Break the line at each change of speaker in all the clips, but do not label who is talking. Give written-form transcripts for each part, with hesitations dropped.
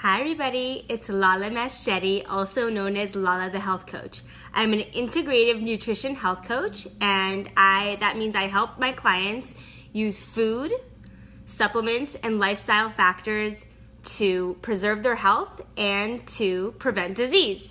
Hi everybody, it's Laleh Shetty, also known as Laleh the Health Coach. I'm an integrative nutrition health coach, and that means I help my clients use food, supplements, and lifestyle factors to preserve their health and to prevent disease.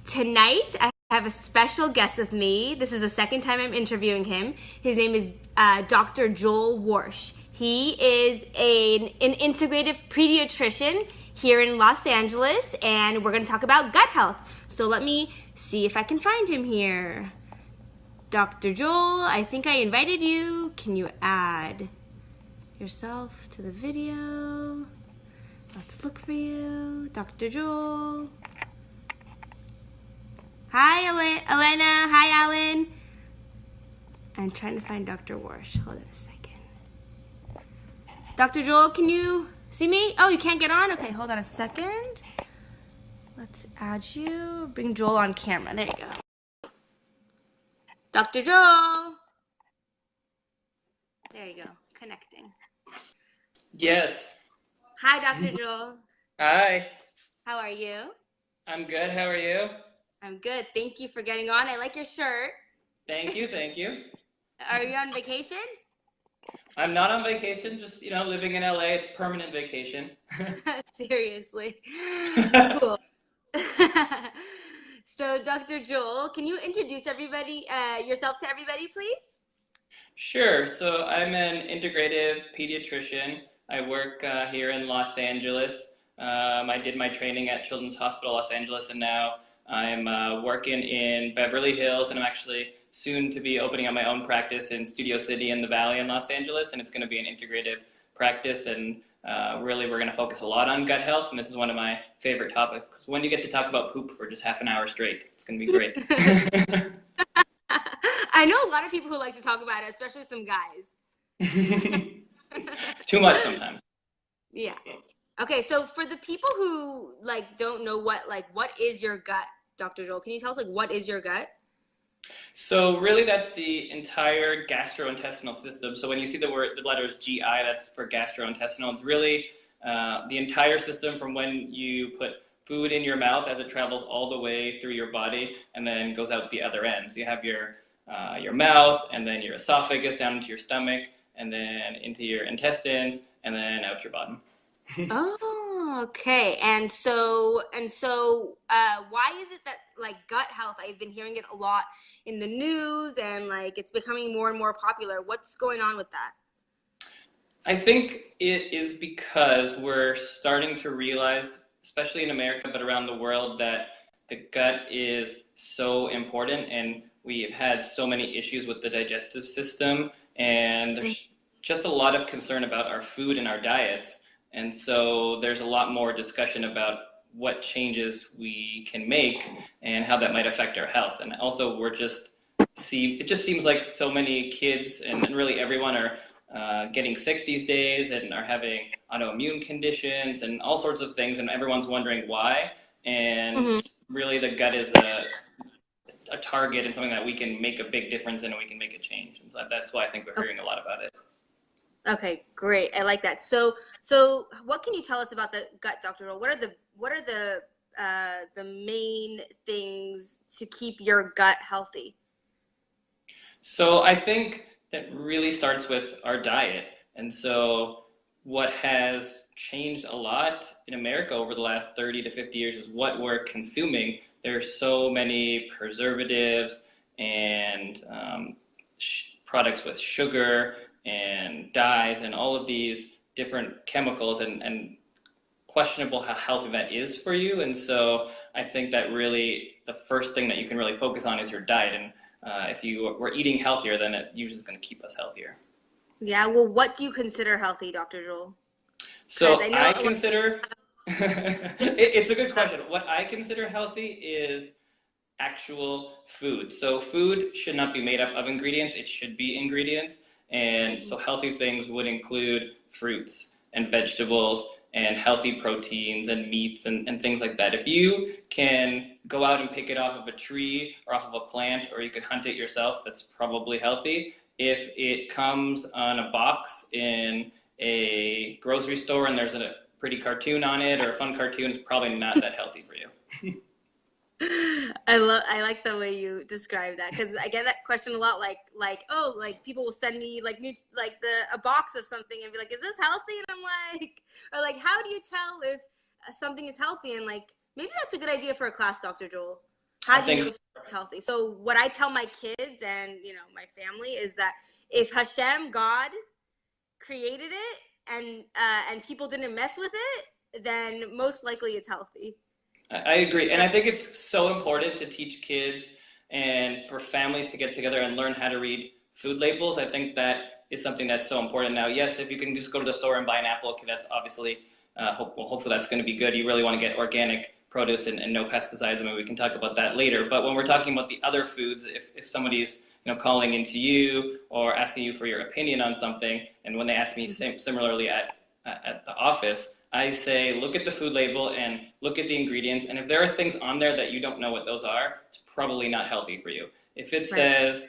Tonight, I have a special guest with me. This is the second time I'm interviewing him. His name is Doctor Joel Warsh. He is an integrative pediatrician here in Los Angeles, and we're going to talk about gut health. So let me see if I can find him here. Dr. Joel, I think I invited you. Can you add yourself to the video? Let's look for you. Dr. Joel. Hi, Elena. Hi, Alan. I'm trying to find Dr. Warsh. Hold on a second. Dr. Joel, can you see me? Oh, you can't get on? Okay, hold on a second. Let's add you. Bring Joel on camera. There you go. Dr. Joel. There you go. Connecting.
Yes.
Hi, Dr. Joel.
Hi.
How are you?
I'm good. How are you?
I'm good. Thank you for getting on. I like your shirt.
Thank you. Thank you.
Are you on vacation?
I'm not on vacation, just, living in LA. It's permanent vacation.
Seriously. Cool. So, Dr. Joel, can you introduce yourself to everybody, please?
Sure. So I'm an integrative pediatrician. I work here in Los Angeles. I did my training at Children's Hospital Los Angeles, and now I'm working in Beverly Hills, and I'm actually soon to be opening up my own practice in Studio City in the Valley in Los Angeles, and it's going to be an integrative practice, and really we're going to focus a lot on gut health, and this is one of my favorite topics, because when you get to talk about poop for just half an hour straight, it's going to be great.
I know a lot of people who like to talk about it, especially some guys.
Too much sometimes.
Yeah. Okay, so for the people who don't know what is your gut, Dr. Joel, can you tell us what is your gut?
So really that's the entire gastrointestinal system. So when you see the letters GI, that's for gastrointestinal. It's really the entire system from when you put food in your mouth as it travels all the way through your body and then goes out the other end. So you have your mouth, and then your esophagus down into your stomach, and then into your intestines, and then out your bottom.
Oh, okay. And so, why is it that gut health? I've been hearing it a lot in the news, and it's becoming more and more popular. What's going on with that?
I think it is because we're starting to realize, especially in America, but around the world, that the gut is so important, and we've had so many issues with the digestive system, and there's just a lot of concern about our food and our diets. And so there's a lot more discussion about what changes we can make and how that might affect our health. And also it just seems like so many kids and really everyone are getting sick these days and are having autoimmune conditions and all sorts of things, and everyone's wondering why. And really the gut is a target and something that we can make a big difference in, and we can make a change. And so that's why I think we're hearing a lot about it.
Okay, great. I like that. So what can you tell us about the gut, Dr. Joel? What are the main things to keep your gut healthy?
So I think that really starts with our diet. And so what has changed a lot in America over the last 30 to 50 years is what we're consuming. There's so many preservatives and products with sugar and dyes and all of these different chemicals, and questionable how healthy that is for you. And so I think that really the first thing that you can really focus on is your diet. And if you were eating healthier, then it usually is going to keep us healthier. Yeah.
Well, what do you consider healthy, Dr. Joel?
So I consider, it's a good question. What I consider healthy is actual food. So food should not be made up of ingredients. It should be ingredients. And so healthy things would include fruits and vegetables and healthy proteins and meats and things like that. If you can go out and pick it off of a tree or off of a plant, or you could hunt it yourself, that's probably healthy. If it comes on a box in a grocery store and there's a pretty cartoon on it or a fun cartoon, it's probably not that healthy for you.
I like the way you describe that, because I get that question a lot, like oh, like people will send me like a box of something and be like, is this healthy? And I'm like, or like, how do you tell if something is healthy? And like, maybe that's a good idea for a class, Dr. Joel.
I
How do you
think
know
so.
if it's healthy? So what I tell my kids and my family is that if Hashem, God, created it and people didn't mess with it, then most likely it's healthy.
I agree. And I think it's so important to teach kids and for families to get together and learn how to read food labels. I think that is something that's so important now. Yes, if you can just go to the store and buy an apple, okay, that's obviously, hopefully that's going to be good. You really want to get organic produce and no pesticides. I mean, we can talk about that later. But when we're talking about the other foods, if somebody's calling into you or asking you for your opinion on something, and when they ask me similarly at the office, I say, look at the food label and look at the ingredients. And if there are things on there that you don't know what those are, it's probably not healthy for you. If it says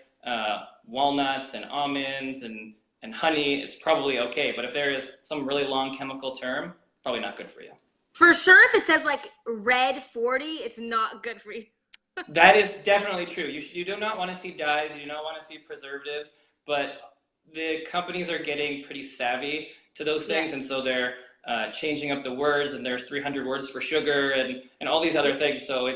walnuts and almonds and honey, it's probably okay. But if there is some really long chemical term, probably not good for you.
For sure, if it says like red 40, it's not good for you.
That is definitely true. You do not want to see dyes. You do not want to see preservatives. But the companies are getting pretty savvy to those things. And so they're changing up the words, and there's 300 words for sugar and all these other things. So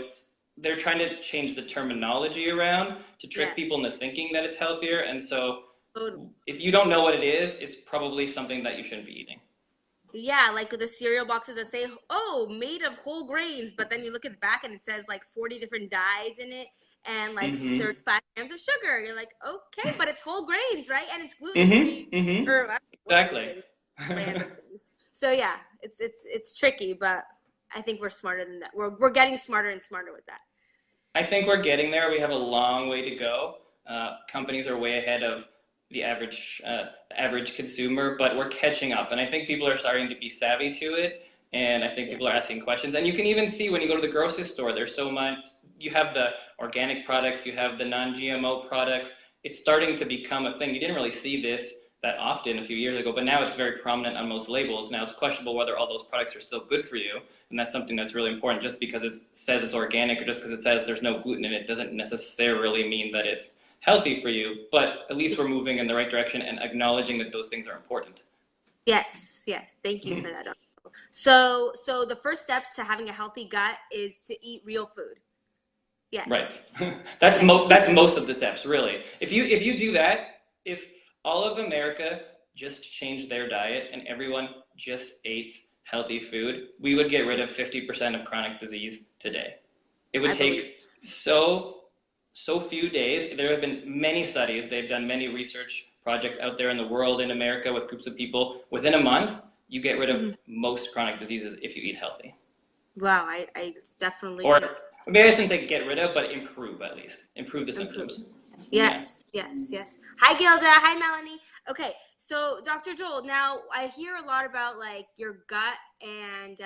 they're trying to change the terminology around to trick people into thinking that it's healthier. And so if you don't know what it is, it's probably something that you shouldn't be eating.
Yeah, like the cereal boxes that say, oh, made of whole grains, but then you look at the back and it says like 40 different dyes in it and like 35 grams of sugar. You're like, okay, but it's whole grains, right? And it's gluten-free. Or,
exactly.
So yeah, it's tricky, but I think we're smarter than that. We're getting smarter and smarter with that.
I think we're getting there. We have a long way to go. Companies are way ahead of the average consumer, but we're catching up. And I think people are starting to be savvy to it. And I think people are asking questions. And you can even see when you go to the grocery store, there's so much. You have the organic products, you have the non-GMO products. It's starting to become a thing. You didn't really see this that often a few years ago, but now it's very prominent on most labels. Now it's questionable whether all those products are still good for you, and that's something that's really important. Just because it says it's organic or just because it says there's no gluten in it doesn't necessarily mean that it's healthy for you, but at least we're moving in the right direction and acknowledging that those things are important.
Yes. Thank you for that. So the first step to having a healthy gut is to eat real food. Yes.
Right. That's most of the steps, really. If you do that, if all of America just changed their diet and everyone just ate healthy food, we would get rid of 50% of chronic disease today. It would take so few days. There have been many studies. They've done many research projects out there in the world, in America, with groups of people. Within a month, you get rid of most chronic diseases if you eat healthy.
Wow, I definitely...
Or maybe I shouldn't say get rid of, but improve at least. Improve the symptoms.
Yes. Hi, Gilda. Hi, Melanie. Okay, so Dr. Joel, now I hear a lot about like your gut and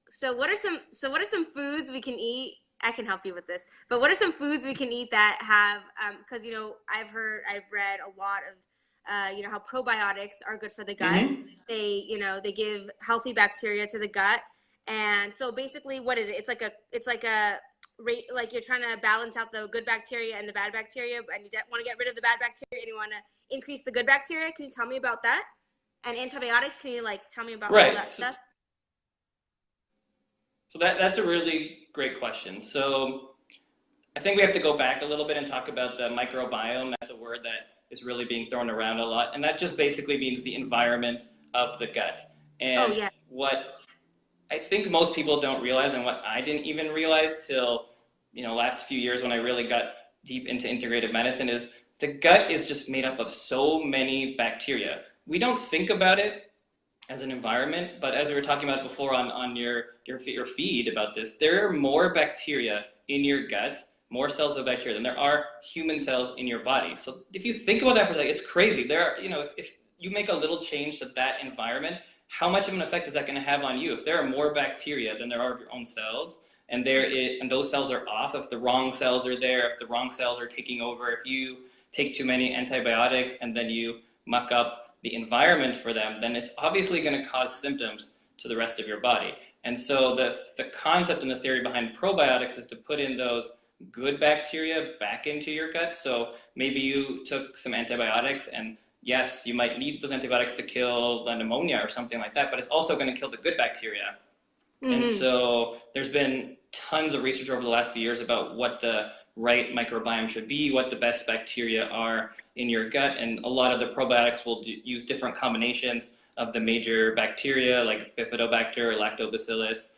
so what are some foods we can eat? I can help you with this, but what are some foods we can eat that have because I've read a lot of how probiotics are good for the gut. They give healthy bacteria to the gut, and so basically, what is it? It's like a like you're trying to balance out the good bacteria and the bad bacteria, and you want to get rid of the bad bacteria and you want to increase the good bacteria. Can you tell me about that? And antibiotics, can you tell me about all that stuff?
So that's a really great question. So I think we have to go back a little bit and talk about the microbiome. That's a word that is really being thrown around a lot, and that just basically means the environment of the gut. And what I think most people don't realize, and what I didn't even realize till last few years when I really got deep into integrative medicine, is the gut is just made up of so many bacteria. We don't think about it as an environment, but as we were talking about before on your feed about this, there are more bacteria in your gut, more cells of bacteria than there are human cells in your body. So if you think about that for a second, it's crazy. There are, if you make a little change to that environment, how much of an effect is that going to have on you? If there are more bacteria than there are of your own cells, and those cells are off, if the wrong cells are there, if the wrong cells are taking over, if you take too many antibiotics and then you muck up the environment for them, then it's obviously going to cause symptoms to the rest of your body. And so the concept and the theory behind probiotics is to put in those good bacteria back into your gut. So maybe you took some antibiotics, and yes, you might need those antibiotics to kill the pneumonia or something like that, but it's also going to kill the good bacteria. And so there's been tons of research over the last few years about what the right microbiome should be, what the best bacteria are in your gut. And a lot of the probiotics will use different combinations of the major bacteria, like bifidobacter or lactobacillus.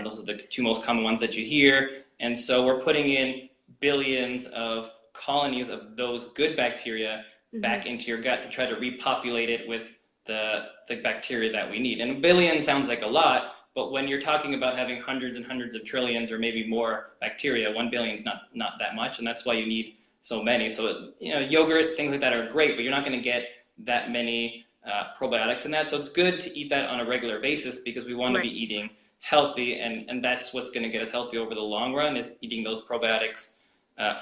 Those are the two most common ones that you hear. And so we're putting in billions of colonies of those good bacteria back into your gut to try to repopulate it with the bacteria that we need. And a billion sounds like a lot, but when you're talking about having hundreds and hundreds of trillions or maybe more bacteria, 1 billion is not that much, and that's why you need so many. So, yogurt, things like that are great, but you're not going to get that many probiotics in that. So it's good to eat that on a regular basis because we want to be eating healthy, and that's what's going to get us healthy over the long run, is eating those probiotics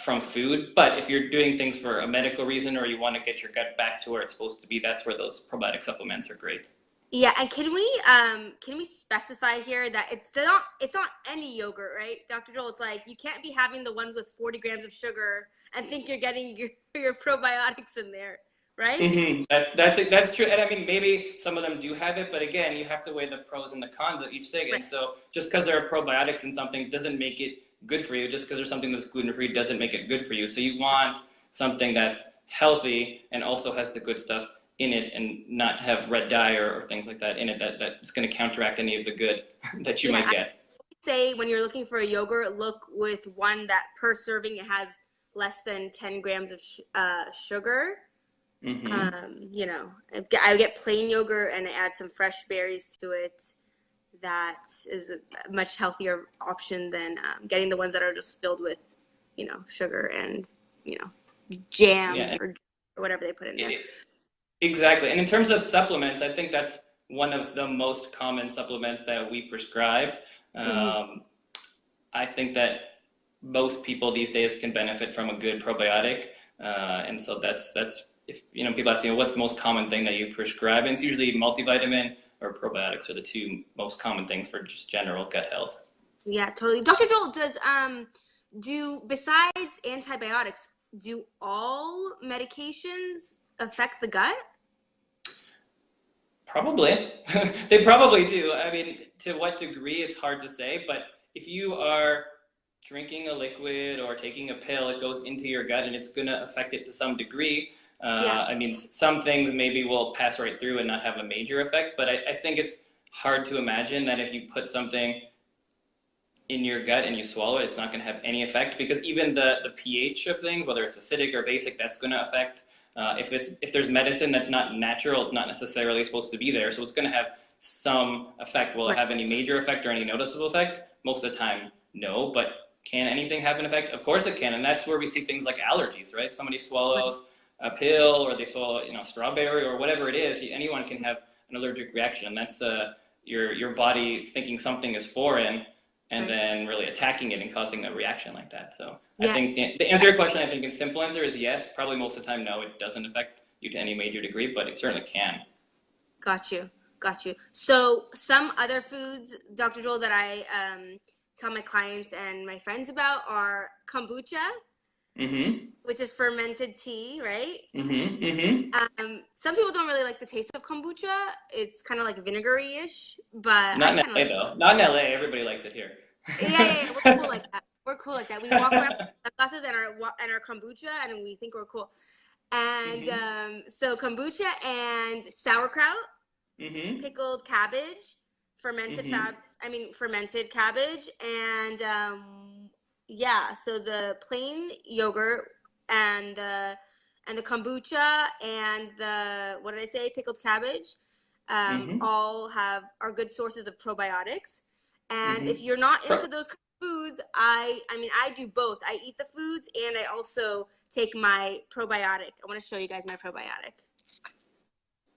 from food. But if you're doing things for a medical reason or you want to get your gut back to where it's supposed to be, that's where those probiotic supplements are great.
Yeah, and can we specify here that it's not any yogurt, right, Dr. Joel? It's like you can't be having the ones with 40 grams of sugar and think you're getting your probiotics in there, right?
That's true. And I mean, maybe some of them do have it, but again, you have to weigh the pros and the cons of each thing. And so just because there are probiotics in something doesn't make it good for you. Just because there's something that's gluten-free doesn't make it good for you. So you want something that's healthy and also has the good stuff in it, and not have red dye or things like that in it that's going to counteract any of the good that you might get.
I would say when you're looking for a yogurt, look with one that per serving it has less than 10 grams of sugar. I would get plain yogurt and add some fresh berries to it. That is a much healthier option than getting the ones that are just filled with, sugar and, jam or whatever they put in there.
Exactly. And in terms of supplements, I think that's one of the most common supplements that we prescribe. I think that most people these days can benefit from a good probiotic. And so that's if people ask what's the most common thing that you prescribe, and it's usually multivitamin or probiotics are the two most common things for just general gut health.
Yeah, totally. Dr. Joel, besides antibiotics, do all medications affect the gut?
Probably. They probably do. I mean, to what degree, it's hard to say, but if you are drinking a liquid or taking a pill, it goes into your gut and it's going to affect it to some degree. I mean, some things maybe will pass right through and not have a major effect, but I think it's hard to imagine that if you put something in your gut and you swallow it, it's not going to have any effect, because even the pH of things, whether it's acidic or basic, that's going to affect. If there's medicine that's not natural, it's not necessarily supposed to be there, so it's going to have some effect. Will it have any major effect or any noticeable effect? Most of the time, no, but can anything have an effect? Of course it can, and that's where we see things like allergies, right? Somebody swallows a pill, or they swallow strawberry or whatever it is. Anyone can have an allergic reaction, and that's your body thinking something is foreign and then really attacking it and causing a reaction like that. So I think the answer to your question, I think in simple answer is yes. Probably most of the time, no, it doesn't affect you to any major degree, but it certainly can. Got you.
So some other foods, Dr. Joel, that I tell my clients and my friends about are kombucha, which is fermented tea, right? Some people don't really like the taste of kombucha. It's kind of like vinegary-ish, but
not in LA though. Not in LA. Everybody likes it here.
Yeah. We're cool like that. We walk around with our glasses and our kombucha, and we think we're cool. And so kombucha and sauerkraut, pickled cabbage, fermented cabbage, and so the plain yogurt and the kombucha and the pickled cabbage all are good sources of probiotics. And if you're not into those kind of foods, I do both. I eat the foods and I also take my probiotic. I want to show you guys my probiotic.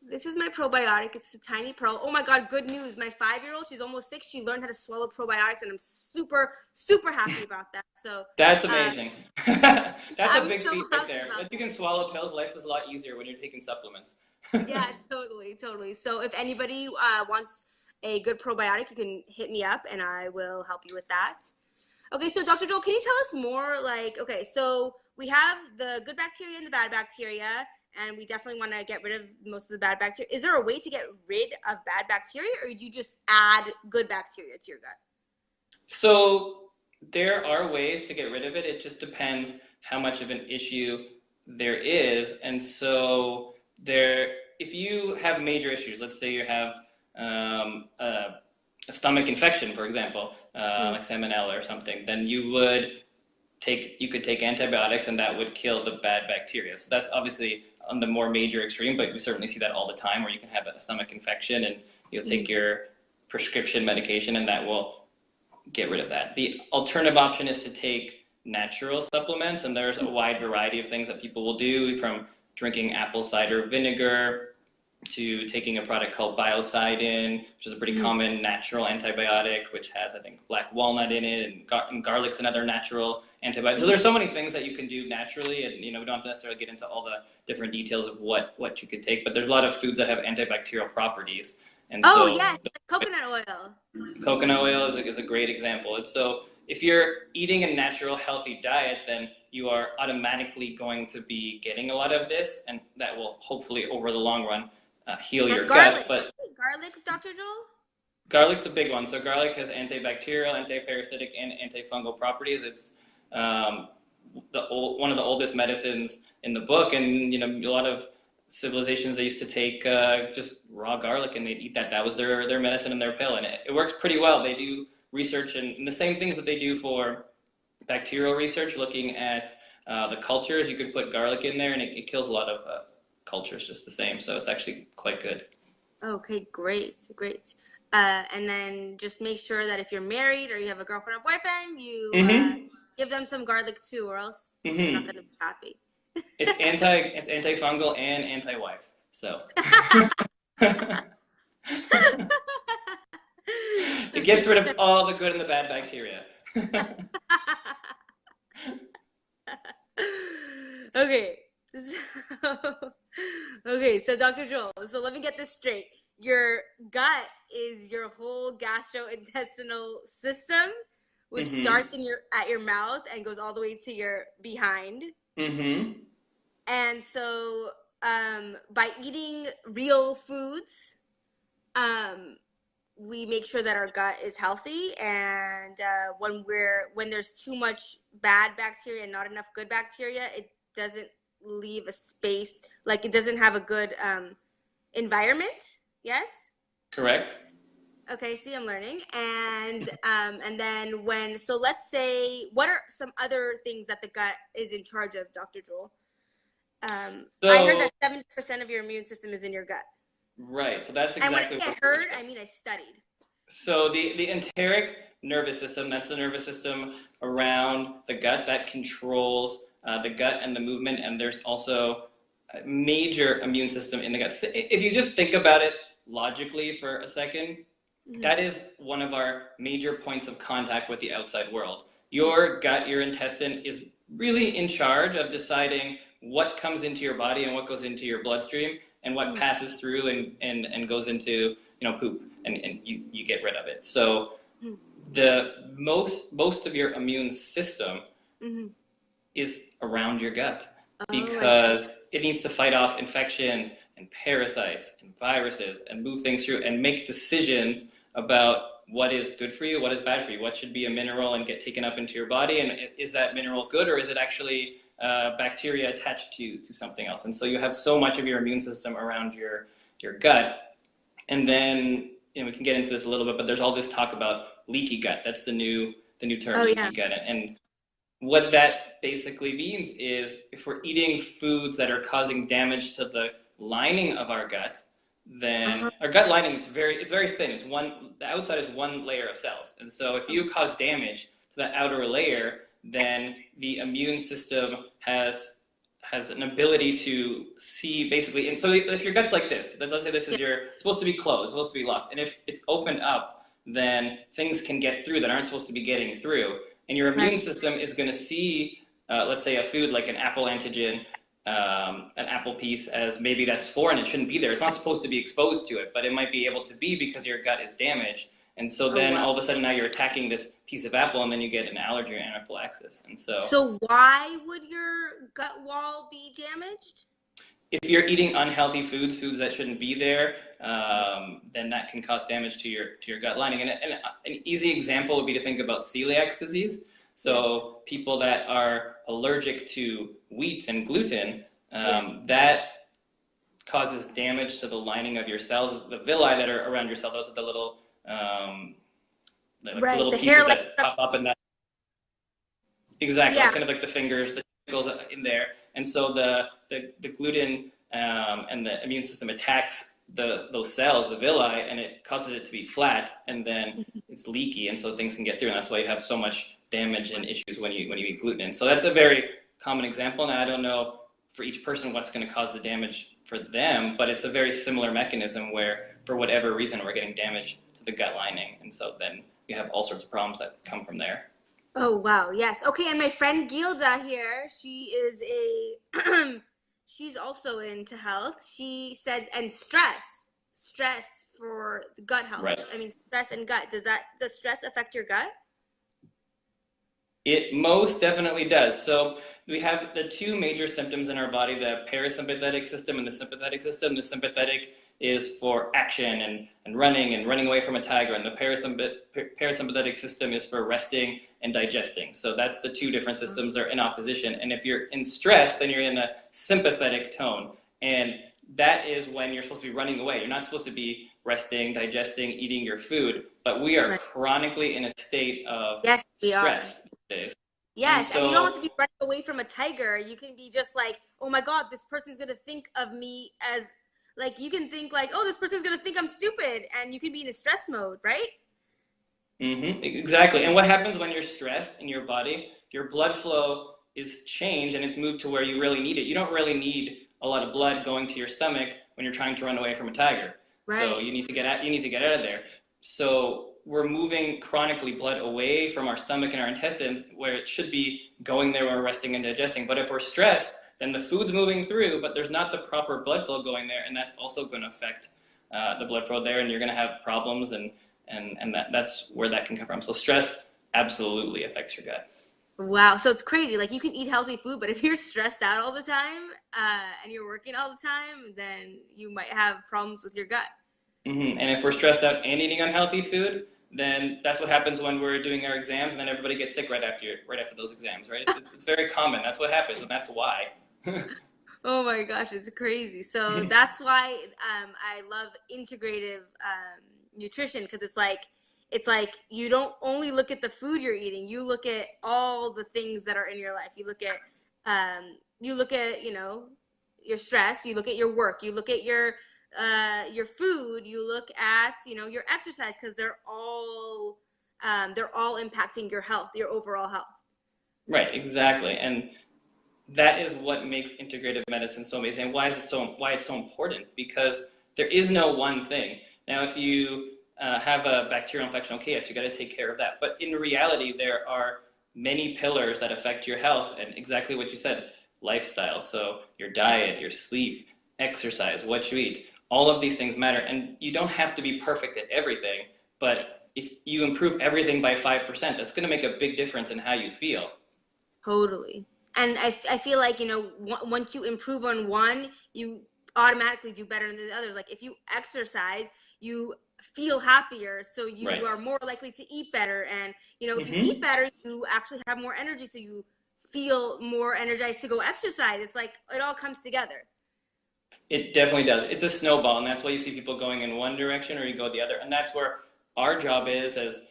This is my probiotic. It's a tiny pearl. Oh my God, good news. My 5-year-old, she's almost 6. She learned how to swallow probiotics, and I'm super, super happy about that. So
that's amazing. That's a big feat right there. If you can swallow pills, life is a lot easier when you're taking supplements.
Yeah, totally, totally. So if anybody wants a good probiotic, you can hit me up and I will help you with that. Okay, so Dr. Joel, can you tell us more? Like, okay, so we have the good bacteria and the bad bacteria, and we definitely want to get rid of most of the bad bacteria. Is there a way to get rid of bad bacteria, or do you just add good bacteria to your gut?
So there are ways to get rid of it. It just depends how much of an issue there is. And so if you have major issues, let's say you have a stomach infection, for example,
Mm.
like salmonella or something, then you could take antibiotics and that would kill the bad bacteria. So that's obviously on the more major extreme, but we certainly see that all the time where you can have a stomach infection and you'll take your prescription medication and that will get rid of that. The alternative option is to take natural supplements, and there's a wide variety of things that people will do, from drinking apple cider vinegar to taking a product called biocidin, which is a pretty common natural antibiotic, which has, I think, black walnut in it, and garlic's another natural antibiotic. So there's so many things that you can do naturally, and we don't have to necessarily get into all the different details of what you could take, but there's a lot of foods that have antibacterial properties. And
Oh,
so
yes, like coconut oil.
coconut oil is a great example. And so if you're eating a natural, healthy diet, then you are automatically going to be getting a lot of this, and that will hopefully, over the long run, heal
And
your gut.
garlic.
But
Garlic, Dr. Joel?
garlic's a big one. So garlic has antibacterial, antiparasitic, and antifungal properties. It's one of the oldest medicines in the book, and a lot of civilizations, they used to take just raw garlic and they'd eat that. That was their medicine and their pill, and it works pretty well. They do research and the same things that they do for bacterial research, looking at the cultures. You could put garlic in there and it kills a lot of cultures just the same. So it's actually quite good.
Okay, great, great. And then just make sure that if you're married or you have a girlfriend or boyfriend, you
Mm-hmm.
give them some garlic too, or else they're not
Mm-hmm.
going to be happy.
It's antifungal and anti-wife. So it gets rid of all the good and the bad bacteria.
Okay, so, okay, so Dr. Joel, so let me get this straight. Your gut is your whole gastrointestinal system, which
Mm-hmm.
starts at your mouth and goes all the way to your behind.
Mm-hmm.
And so, by eating real foods, um, we make sure that our gut is healthy. And when there's too much bad bacteria and not enough good bacteria, it doesn't leave a space. Like, it doesn't have a good environment. Yes.
Correct.
Okay. See, I'm learning. And then so let's say, what are some other things that the gut is in charge of, Dr. Joel? I heard
So
that 70% of your immune system is in your gut.
right. So that's
And when
exactly
I
what
say
we're
heard,
discussing.
I mean I studied.
So the enteric nervous system, that's the nervous system around the gut that controls the gut and the movement. And there's also a major immune system in the gut. If you just think about it logically for a second,
Mm-hmm.
that is one of our major points of contact with the outside world. Your gut, your intestine, is really in charge of deciding what comes into your body and what goes into your bloodstream and what
Mm-hmm.
passes through and goes into poop, and you get rid of it. So the most of your immune system
Mm-hmm.
is around your gut,
Oh, I see.
because it needs to fight off infections and parasites and viruses and move things through and make decisions about what is good for you, what is bad for you, what should be a mineral and get taken up into your body, and is that mineral good, or is it actually bacteria attached to something else? And so you have so much of your immune system around your gut. And then we can get into this a little bit, but there's all this talk about leaky gut. That's the new term,
Oh,
leaky
yeah.
gut. And what that basically means is, if we're eating foods that are causing damage to the lining of our gut, then
Uh-huh.
our gut lining is very thin. The outside is one layer of cells. And so if you cause damage to that outer layer, then the immune system has an ability to see, basically. And so if your gut's like this, let's say this is
Yeah.
it's supposed to be closed, it's supposed to be locked, and if it's opened up, then things can get through that aren't supposed to be getting through, and your
Right.
immune system is going to see, let's say, a food like an apple antigen, an apple piece as maybe that's foreign, it shouldn't be there. It's not supposed to be exposed to it, but it might be able to be because your gut is damaged. And so then all of a sudden now you're attacking this piece of apple and then you get an allergy or anaphylaxis. And
so why would your gut wall be damaged?
If you're eating unhealthy foods that shouldn't be there, then that can cause damage to your gut lining. And an easy example would be to think about celiac disease. So people that are allergic to wheat and gluten, that causes damage to the lining of your cells. The villi that are around your cell, those are the little the little pieces that pop up in that. Exactly, kind of like the fingers, the goes in there. And so the gluten and the immune system attacks those cells, the villi, and it causes it to be flat, and then it's leaky, and so things can get through. And that's why you have so much damage and issues when you eat gluten. So that's a very common example. Now I don't know for each person what's going to cause the damage for them, but it's a very similar mechanism where for whatever reason we're getting damage to the gut lining, and so then you have all sorts of problems that come from there.
Oh, wow. Yes. Okay. And my friend Gilda here, she is she's also into health. She says, and stress for gut health.
Right.
I mean, stress and gut. Does stress affect your gut?
It most definitely does. So we have the two major symptoms in our body, the parasympathetic system and the sympathetic system. The sympathetic is for action and running away from a tiger, and the parasympathetic system is for resting and digesting. So that's the two different systems are in opposition. And if you're in stress, then you're in a sympathetic tone. And that is when you're supposed to be running away. You're not supposed to be resting, digesting, eating your food, but we are chronically in a state of stress.
Yes, and you don't have to be running away from a tiger. You can be just like, oh my God, this person's going to think of me as, like, you can think like, oh, this person's going to think I'm stupid, and you can be in a stress mode, right?
Exactly. And what happens when you're stressed in your body, your blood flow is changed and it's moved to where you really need it. You don't really need a lot of blood going to your stomach when you're trying to run away from a tiger. Right. So you need to get out of there. So we're moving chronically blood away from our stomach and our intestines where it should be going there when we're resting and digesting. But if we're stressed, then the food's moving through, but there's not the proper blood flow going there, and that's also going to affect the blood flow there, and you're going to have problems, and that's where that can come from. So stress absolutely affects your gut.
Wow. So it's crazy. Like, you can eat healthy food, but if you're stressed out all the time and you're working all the time, then you might have problems with your gut.
And if we're stressed out and eating unhealthy food, then that's what happens when we're doing our exams, and then everybody gets sick right after those exams, right? It's very common. That's what happens, and that's why.
Oh my gosh, it's crazy. So that's why I love integrative nutrition, because it's like you don't only look at the food you're eating, you look at all the things that are in your life. You look at your stress, you look at your work, you look at your food, you look at your exercise, because they're all impacting your health, your overall health.
Right, exactly. And that is what makes integrative medicine so amazing, and why it's so important, because there is no one thing. Now, if you have a bacterial infection, okay, yes, you got to take care of that. But in reality, there are many pillars that affect your health, and exactly what you said, lifestyle. So your diet, your sleep, exercise, what you eat, all of these things matter. And you don't have to be perfect at everything, but if you improve everything by 5%, that's going to make a big difference in how you feel.
Totally. And I feel like, once you improve on one, you automatically do better than the others. Like, if you exercise, you feel happier, so you are more likely to eat better. And, if you eat better, you actually have more energy, so you feel more energized to go exercise. It's like it all comes together.
It definitely does. It's a snowball, and that's why you see people going in one direction or you go the other. And that's where our job is as,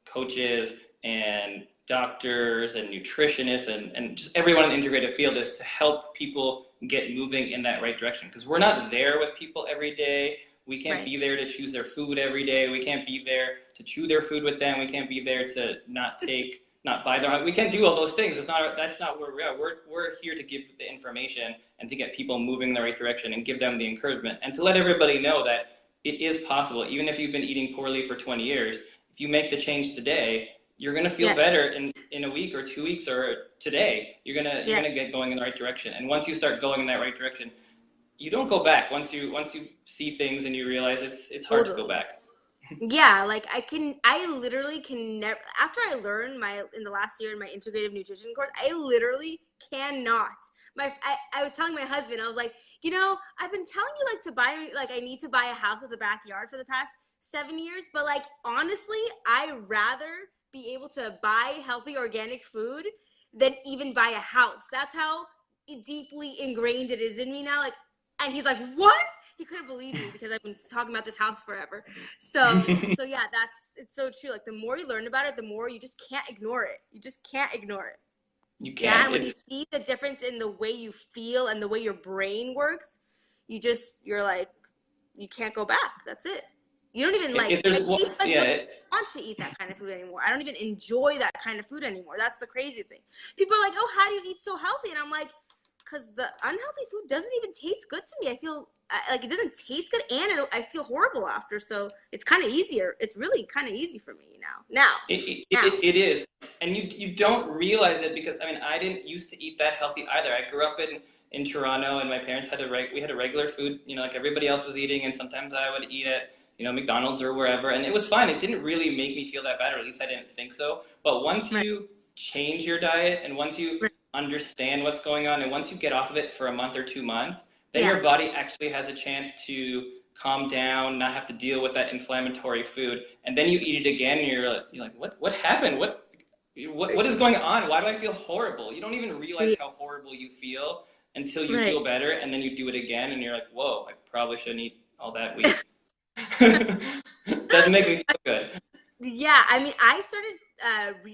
coaches and doctors and nutritionists and just everyone in the integrative field, is to help people get moving in that right direction. Because we're not there with people every day. We can't be there to choose their food every day. We can't be there to chew their food with them. We can't be there to not buy their. We can't do all those things. That's not where we are. We're here to give the information and to get people moving in the right direction and give them the encouragement and to let everybody know that it is possible. Even if you've been eating poorly for 20 years, if you make the change today, you're gonna feel
Yeah.
better in a week or 2 weeks or today. You're
Yeah.
gonna get going in the right direction. And once you start going in that right direction, you don't go back. Once you see things and you realize it's hard to go
Totally.
back.
Yeah, like I literally can never, after I learned in the last year in my integrative nutrition course, I literally cannot. I was telling my husband, I was like, I've been telling you like to buy, like I need to buy a house with a backyard for the past 7 years, but like honestly, I rather be able to buy healthy organic food than even buy a house. That's how deeply ingrained it is in me now. Like, and he's like, what? He couldn't believe me because I've been talking about this house forever. So yeah, it's so true. Like the more you learn about it, the more you just can't ignore it. You just can't ignore it.
You
Yeah,
can't.
and when you
It's
see the difference in the way you feel and the way your brain works, you're like, you can't go back. That's it. You don't even like
if there's
my
one,
taste buds
yeah.
don't want to eat that kind of food anymore. I don't even enjoy that kind of food anymore. That's the crazy thing. People are like, "Oh, how do you eat so healthy?" And I'm like, "Cause the unhealthy food doesn't even taste good to me. I feel like it doesn't taste good, and I feel horrible after. So it's kind of easier. It's really kind of easy for me now. Now.
It is, and you don't realize it because I mean I didn't used to eat that healthy either. I grew up in Toronto, and my parents had we had a regular food, like everybody else was eating, and sometimes I would eat at McDonald's or wherever, and it was fine. It didn't really make me feel that bad, or at least I didn't think so. But once
Right.
you change your diet, and once you
Right.
understand what's going on, and once you get off of it for a month or 2 months, then
Yeah.
your body actually has a chance to calm down, not have to deal with that inflammatory food, and then you eat it again, and you're like, what happened? What is going on? Why do I feel horrible? You don't even realize
Yeah.
how horrible you feel until you
Right.
feel better, and then you do it again, and you're like, whoa, I probably shouldn't eat all that wheat. Doesn't make me feel good.
Yeah, I mean, I started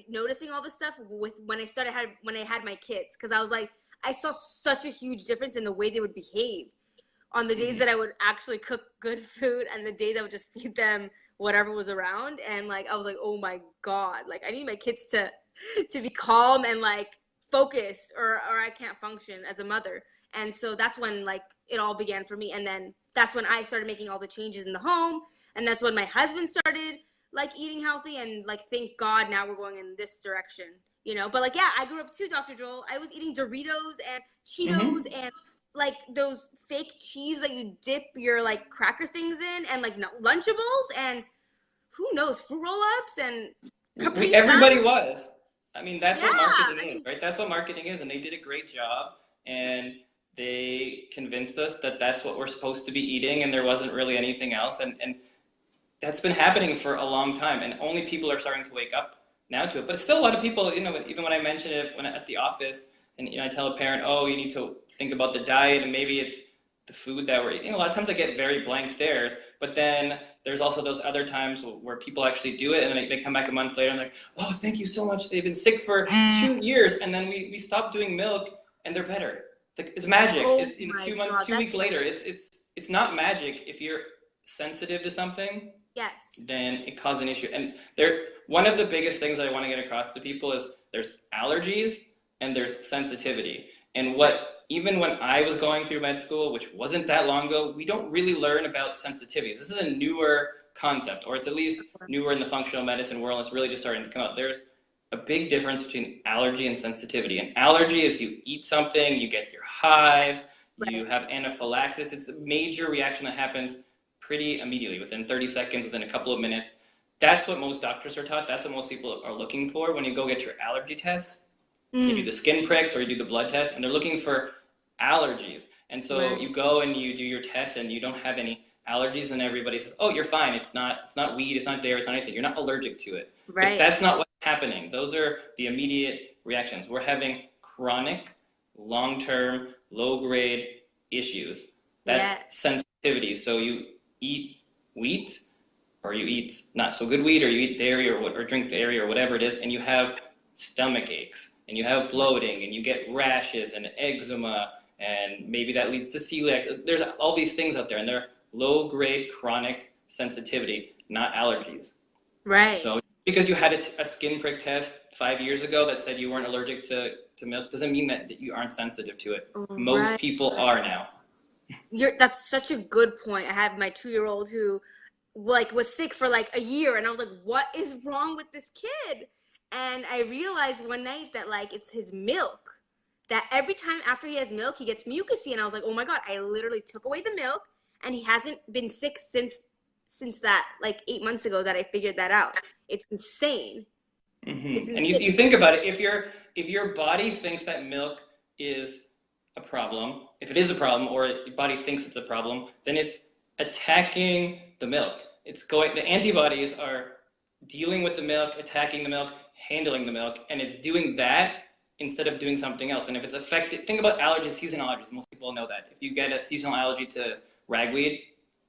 noticing all this stuff with when I had my kids because I was like, I saw such a huge difference in the way they would behave on the days
Mhm.
that I would actually cook good food and the days I would just feed them whatever was around. And like, I was like, oh my God, like I need my kids to be calm and like focused or I can't function as a mother. And so that's when like it all began for me. And then that's when I started making all the changes in the home. And that's when my husband started like eating healthy and like, thank God now we're going in this direction. But like, yeah, I grew up too, Dr. Joel. I was eating Doritos and Cheetos
Mhm.
and like those fake cheese that you dip your like cracker things in and like Lunchables and who knows, fruit roll-ups and Capri
Everybody
Sun.
was. I mean, that's
Yeah,
what marketing
I
is,
mean,
right? That's what marketing is, and they did a great job, and they convinced us that that's what we're supposed to be eating, and there wasn't really anything else, and that's been happening for a long time, and only people are starting to wake up now to it. But still, a lot of people, even when I mention it at the office, and I tell a parent, oh, you need to think about the diet, and maybe it's the food that we're eating. A lot of times I get very blank stares, but then there's also those other times where people actually do it, and then they come back a month later and they're like, oh, thank you so much. They've been sick for 2 years, and then we stopped doing milk, and they're better. It's magic.
oh
In
my
2 months,
God,
2 weeks
that's
later, it's not magic if you're sensitive to something,
yes.
then it causes an issue. And one of the biggest things I want to get across to people is there's allergies and there's sensitivity. And
Right.
even when I was going through med school, which wasn't that long ago, we don't really learn about sensitivities. This is a newer concept, or it's at least newer in the functional medicine world. It's really just starting to come out. There's a big difference between allergy and sensitivity. An allergy is you eat something, you get your hives, you
Right.
have anaphylaxis. It's a major reaction that happens pretty immediately, within 30 seconds, within a couple of minutes. That's what most doctors are taught. That's what most people are looking for when you go get your allergy tests. You do
Mm,
the skin pricks or you do the blood test, and they're looking for allergies. And so
right.
you go and you do your test, and you don't have any allergies, and everybody says, "Oh, you're fine. It's not weed. It's not dairy. It's not anything. You're not allergic to it." But
Right.
that's not what's happening. Those are the immediate reactions. We're having chronic, long-term, low-grade issues. That's
Yeah.
sensitivity. So you eat wheat, or you eat not so good wheat, or you eat dairy, or drink dairy, or whatever it is, and you have stomach aches, and you have bloating, and you get rashes and eczema, and maybe that leads to celiac. There's all these things out there, and they're low-grade chronic sensitivity, not allergies.
Right.
So because you had a skin prick test 5 years ago that said you weren't allergic to milk doesn't mean that you aren't sensitive to it. Most
Right.
people are now.
That's such a good point. I have my 2 year old who like was sick for like a year and I was like, what is wrong with this kid? And I realized one night that like it's his milk. That every time after he has milk, he gets mucusy, and I was like, oh my god! I literally took away the milk, and he hasn't been sick since that like 8 months ago that I figured that out. It's insane. It's
And you
insane.
think about it, if your body thinks that milk is a problem, if it is a problem, or your body thinks it's a problem, then it's attacking the milk. The antibodies are dealing with the milk, attacking the milk, handling the milk, and it's doing that instead of doing something else. And if it's affected, think about allergies, seasonal allergies. Most people know that. If you get a seasonal allergy to ragweed,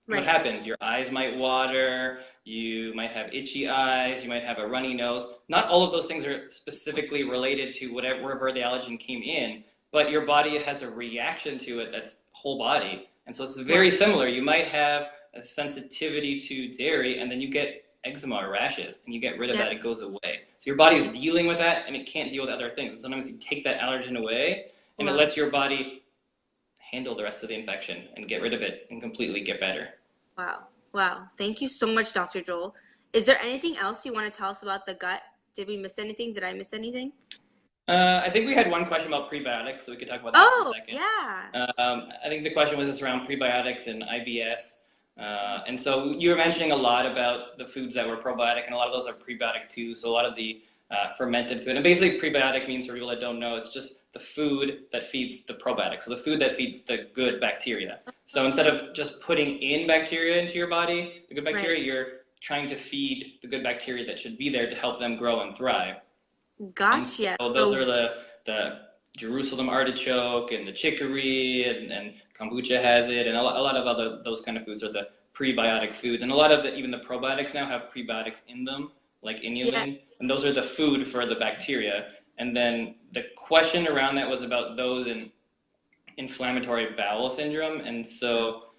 what
Right.
happens? Your eyes might water, you might have itchy eyes, you might have a runny nose. Not all of those things are specifically related to wherever the allergen came in, but your body has a reaction to it that's whole body. And so it's very
Right.
similar. You might have a sensitivity to dairy, and then you get eczema or rashes, and you get rid of
Yep.
that, it goes away. So your body is
Yep.
dealing with that, and it can't deal with other things. And sometimes you take that allergen away, and it
Wow.
lets your body handle the rest of the infection and get rid of it and completely get better.
Wow. Wow. Thank you so much, Dr. Joel. Is there anything else you want to tell us about the gut? Did we miss anything? Did I miss anything?
I think we had one question about prebiotics, so we could talk about that for a
Oh,
second.
yeah.
I think the question was just around prebiotics and IBS. And so you were mentioning a lot about the foods that were probiotic, and a lot of those are prebiotic too. So a lot of the fermented food, and basically prebiotic means, for people that don't know, it's just the food that feeds the probiotic. So the food that feeds the good bacteria. So instead of just putting in bacteria into your body, the good bacteria,
Right.
you're trying to feed the good bacteria that should be there to help them grow and thrive. And so
Gotcha.
those are the Jerusalem artichoke and the chicory, and kombucha has it, and a lot of other those kind of foods are the prebiotic foods. And a lot of even the probiotics now have prebiotics in them, like
Yeah.
inulin, and those are the food for the bacteria. And then the question around that was about those in inflammatory bowel syndrome. And so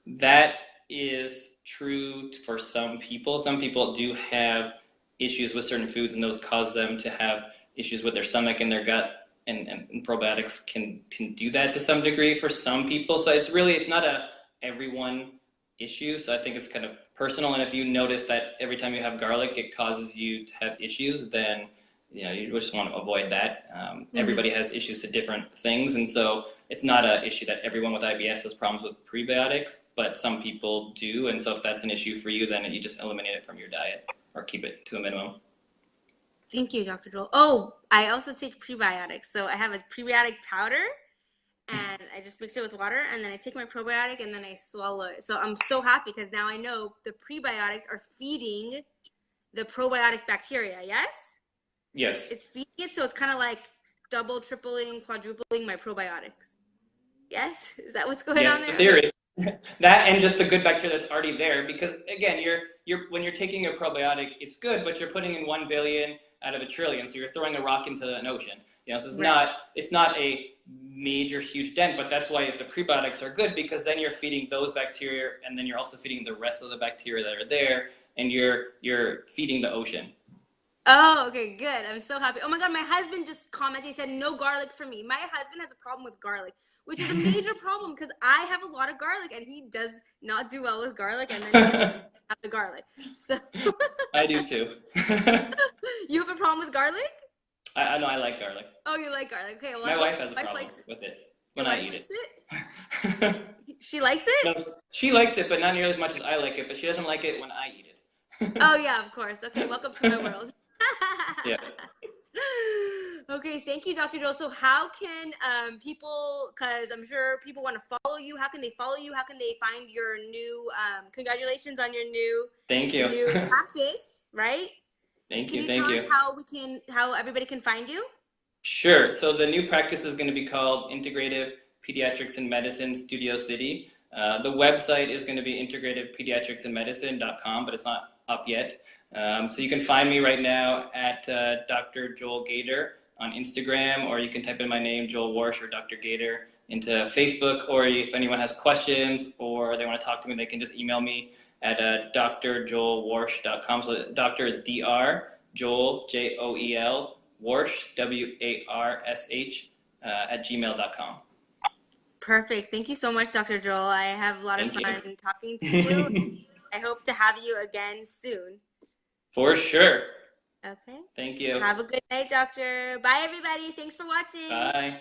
that is true for some people. Some people do have issues with certain foods, and those cause them to have issues with their stomach and their gut. And probiotics can do that to some degree for some people. So it's not a everyone issue. So I think it's kind of personal. And if you notice that every time you have garlic, it causes you to have issues, then you just want to avoid that. Everybody has issues to different things, and so it's not an issue that everyone with IBS has problems with prebiotics, but some people do. And so if that's an issue for you, then you just eliminate it from your diet or keep it to a minimum.
Thank you, Dr. Joel. Oh, I also take prebiotics. So I have a prebiotic powder and I just mix it with water and then I take my probiotic and then I swallow it. So I'm so happy because now I know the prebiotics are feeding the probiotic bacteria. Yes?
Yes.
It's feeding it, so it's kind of like double, tripling, quadrupling my probiotics. Yes? Is that what's going on
Yes, the
there? Okay.
theory. That and just the good bacteria that's already there, because again, you're when you're taking a probiotic, it's good, but you're putting in 1 billion out of a trillion, so you're throwing a rock into an ocean. So
Right.
it's not a major huge dent, but that's why if the prebiotics are good, because then you're feeding those bacteria, and then you're also feeding the rest of the bacteria that are there, and you're feeding the ocean.
Oh, okay, good. I'm so happy. Oh my God, my husband just commented. He said, no garlic for me. My husband has a problem with garlic, which is a major problem because I have a lot of garlic and he does not do well with garlic and then he gets upset about the garlic. So,
I do too.
you have a problem with garlic?
I know I like garlic.
Oh, you like garlic. Okay, well,
My
my
wife has a
wife
problem
likes it.
with it
Your
when I
wife
eat
likes
it.
it? She likes it?
No, she likes it, but not nearly as much as I like it. But she doesn't like it when I eat
Oh,
it.
yeah, of course. Okay, welcome to my world.
Yeah.
Okay, thank you, Dr. Joel. So how can people, because I'm sure people want to follow you, how can they follow you? How can they find your new, congratulations on your
Thank you.
new practice, right?
Thank
Can
you.
you
Thank
tell us
you.
how everybody can find you?
Sure. So the new practice is going to be called Integrative Pediatrics and Medicine Studio City. The website is going to be integrativepediatricsandmedicine.com, but it's not up yet. So you can find me right now at Dr. Joel Gator on Instagram, or you can type in my name, Joel Warsh or Dr. Gator, into Facebook, or if anyone has questions or they want to talk to me, they can just email me at drjoelwarsh.com. So doctor is Dr. Joel, Joel, Warsh, Warsh, at gmail.com.
Perfect. Thank you so much, Dr. Joel. I have a lot of
Thank
fun talking to you.
you.
I hope to have you again soon.
For sure.
Okay.
Thank you.
Have a good night, doctor. Bye, everybody. Thanks for watching.
Bye.